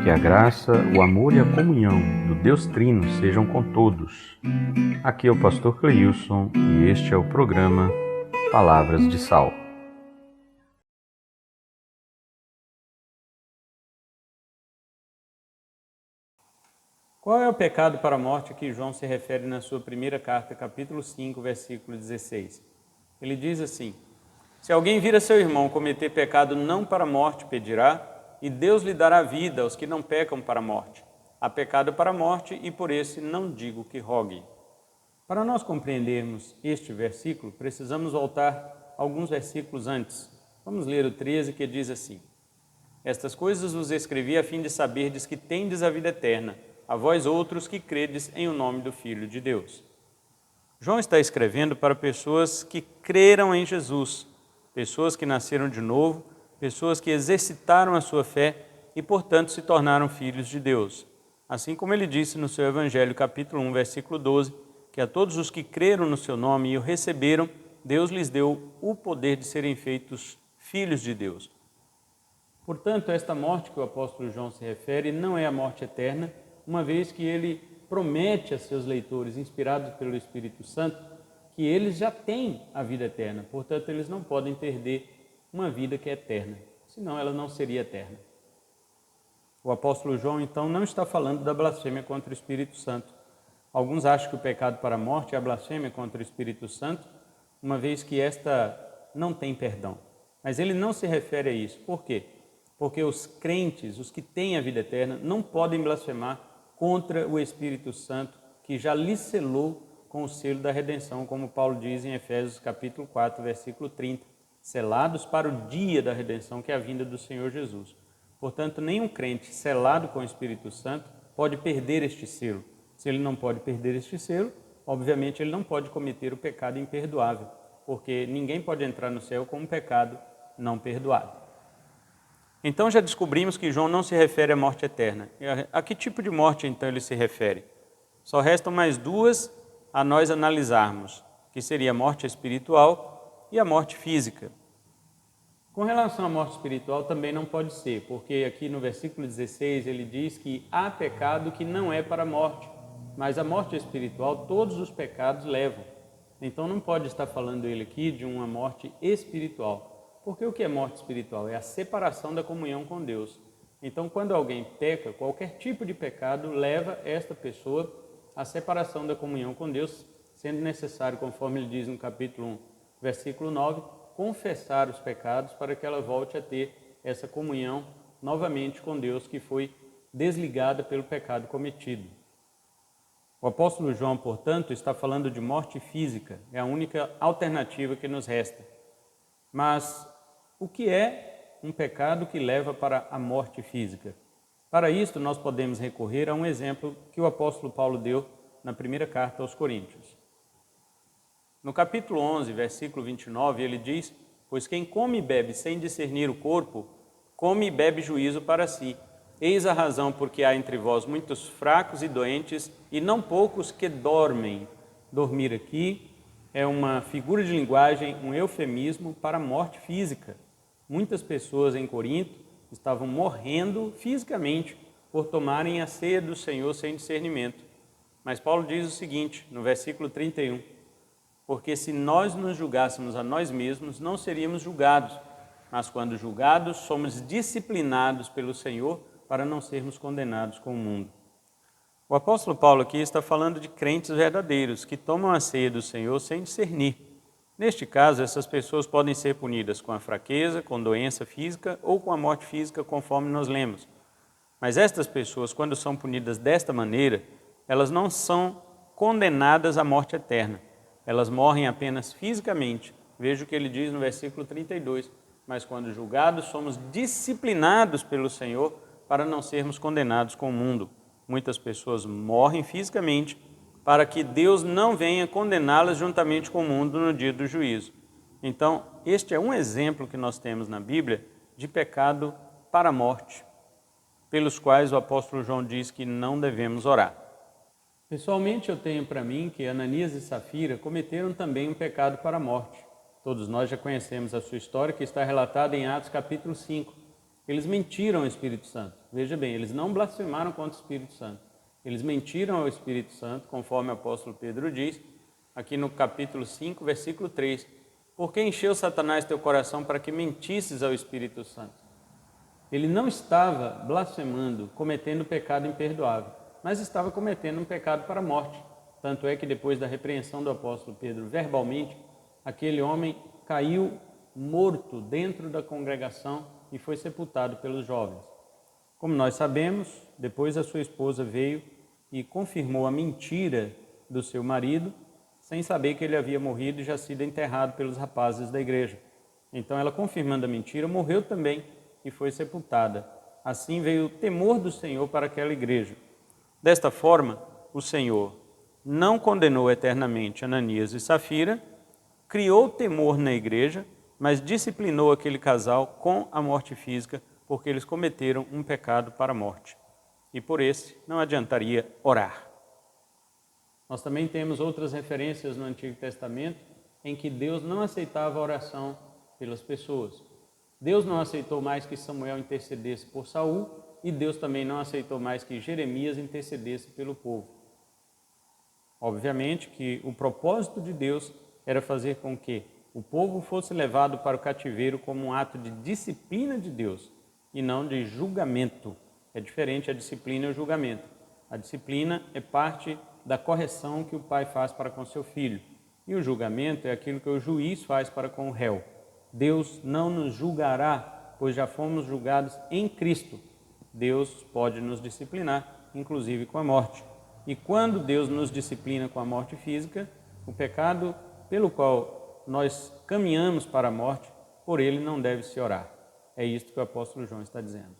Que a graça, o amor e a comunhão do Deus Trino sejam com todos. Aqui é o pastor Cleilson e este é o programa Palavras de Sal. Qual é o pecado para a morte a que João se refere na sua primeira carta, capítulo 5, versículo 16? Ele diz assim: se alguém vir a seu irmão cometer pecado não para a morte, pedirá, e Deus lhe dará vida aos que não pecam para a morte. Há pecado para a morte, e por esse não digo que rogue. Para nós compreendermos este versículo, precisamos voltar alguns versículos antes. Vamos ler o 13, que diz assim: estas coisas vos escrevi a fim de saberdes que tendes a vida eterna, a vós outros que credes em o nome do Filho de Deus. João está escrevendo para pessoas que creram em Jesus, pessoas que nasceram de novo, pessoas que exercitaram a sua fé e, portanto, se tornaram filhos de Deus. Assim como ele disse no seu Evangelho, capítulo 1, versículo 12, que a todos os que creram no seu nome e o receberam, Deus lhes deu o poder de serem feitos filhos de Deus. Portanto, esta morte que o apóstolo João se refere não é a morte eterna, uma vez que ele promete a seus leitores, inspirados pelo Espírito Santo, que eles já têm a vida eterna. Portanto, eles não podem perder uma vida que é eterna, senão ela não seria eterna. O apóstolo João, então, não está falando da blasfêmia contra o Espírito Santo. Alguns acham que o pecado para a morte é a blasfêmia contra o Espírito Santo, uma vez que esta não tem perdão. Mas ele não se refere a isso. Por quê? Porque os crentes, os que têm a vida eterna, não podem blasfemar contra o Espírito Santo, que já lhe selou com o selo da redenção, como Paulo diz em Efésios capítulo 4, versículo 30, selados para o dia da redenção, que é a vinda do Senhor Jesus. Portanto, nenhum crente selado com o Espírito Santo pode perder este selo. Se ele não pode perder este selo, obviamente ele não pode cometer o pecado imperdoável, porque ninguém pode entrar no céu com um pecado não perdoado. Então já descobrimos que João não se refere à morte eterna. A que tipo de morte então ele se refere? Só restam mais duas a nós analisarmos, que seria a morte espiritual e a morte física. Com relação à morte espiritual também não pode ser, porque aqui no versículo 16 ele diz que há pecado que não é para a morte, mas a morte espiritual todos os pecados levam. Então não pode estar falando ele aqui de uma morte espiritual. Porque o que é morte espiritual? É a separação da comunhão com Deus. Então, quando alguém peca, qualquer tipo de pecado leva esta pessoa à separação da comunhão com Deus, sendo necessário, conforme ele diz no capítulo 1, versículo 9, confessar os pecados para que ela volte a ter essa comunhão novamente com Deus que foi desligada pelo pecado cometido. O apóstolo João, portanto, está falando de morte física, é a única alternativa que nos resta. Mas o que é um pecado que leva para a morte física? Para isso, nós podemos recorrer a um exemplo que o apóstolo Paulo deu na primeira carta aos Coríntios. No capítulo 11, versículo 29, ele diz: pois quem come e bebe sem discernir o corpo, come e bebe juízo para si. Eis a razão porque há entre vós muitos fracos e doentes, e não poucos que dormem. Dormir aqui é uma figura de linguagem, um eufemismo para a morte física. Muitas pessoas em Corinto estavam morrendo fisicamente por tomarem a ceia do Senhor sem discernimento. Mas Paulo diz o seguinte, no versículo 31, porque se nós nos julgássemos a nós mesmos, não seríamos julgados, mas quando julgados, somos disciplinados pelo Senhor para não sermos condenados com o mundo. O apóstolo Paulo aqui está falando de crentes verdadeiros, que tomam a ceia do Senhor sem discernir. Neste caso, essas pessoas podem ser punidas com a fraqueza, com doença física ou com a morte física, conforme nós lemos. Mas estas pessoas, quando são punidas desta maneira, elas não são condenadas à morte eterna. Elas morrem apenas fisicamente. Veja o que ele diz no versículo 32. Mas quando julgados, somos disciplinados pelo Senhor para não sermos condenados com o mundo. Muitas pessoas morrem fisicamente para que Deus não venha condená-las juntamente com o mundo no dia do juízo. Então, este é um exemplo que nós temos na Bíblia de pecado para a morte, pelos quais o apóstolo João diz que não devemos orar. Pessoalmente, eu tenho para mim que Ananias e Safira cometeram também um pecado para a morte. Todos nós já conhecemos a sua história, que está relatada em Atos capítulo 5. Eles mentiram ao Espírito Santo. Veja bem, eles não blasfemaram contra o Espírito Santo. Eles mentiram ao Espírito Santo, conforme o apóstolo Pedro diz, aqui no capítulo 5, versículo 3. Por que encheu Satanás teu coração para que mentisses ao Espírito Santo? Ele não estava blasfemando, cometendo pecado imperdoável, mas estava cometendo um pecado para a morte. Tanto é que depois da repreensão do apóstolo Pedro verbalmente, aquele homem caiu morto dentro da congregação e foi sepultado pelos jovens. Como nós sabemos, depois a sua esposa veio e confirmou a mentira do seu marido, sem saber que ele havia morrido e já sido enterrado pelos rapazes da igreja. Então ela, confirmando a mentira, morreu também e foi sepultada. Assim veio o temor do Senhor para aquela igreja. Desta forma, o Senhor não condenou eternamente Ananias e Safira, criou temor na igreja, mas disciplinou aquele casal com a morte física, porque eles cometeram um pecado para a morte. E por esse não adiantaria orar. Nós também temos outras referências no Antigo Testamento em que Deus não aceitava a oração pelas pessoas. Deus não aceitou mais que Samuel intercedesse por Saul e Deus também não aceitou mais que Jeremias intercedesse pelo povo. Obviamente que o propósito de Deus era fazer com que o povo fosse levado para o cativeiro como um ato de disciplina de Deus e não de julgamento. É diferente a disciplina e o julgamento. A disciplina é parte da correção que o pai faz para com seu filho. E o julgamento é aquilo que o juiz faz para com o réu. Deus não nos julgará, pois já fomos julgados em Cristo. Deus pode nos disciplinar, inclusive com a morte. E quando Deus nos disciplina com a morte física, o pecado pelo qual nós caminhamos para a morte, por ele não deve se orar. É isto que o apóstolo João está dizendo.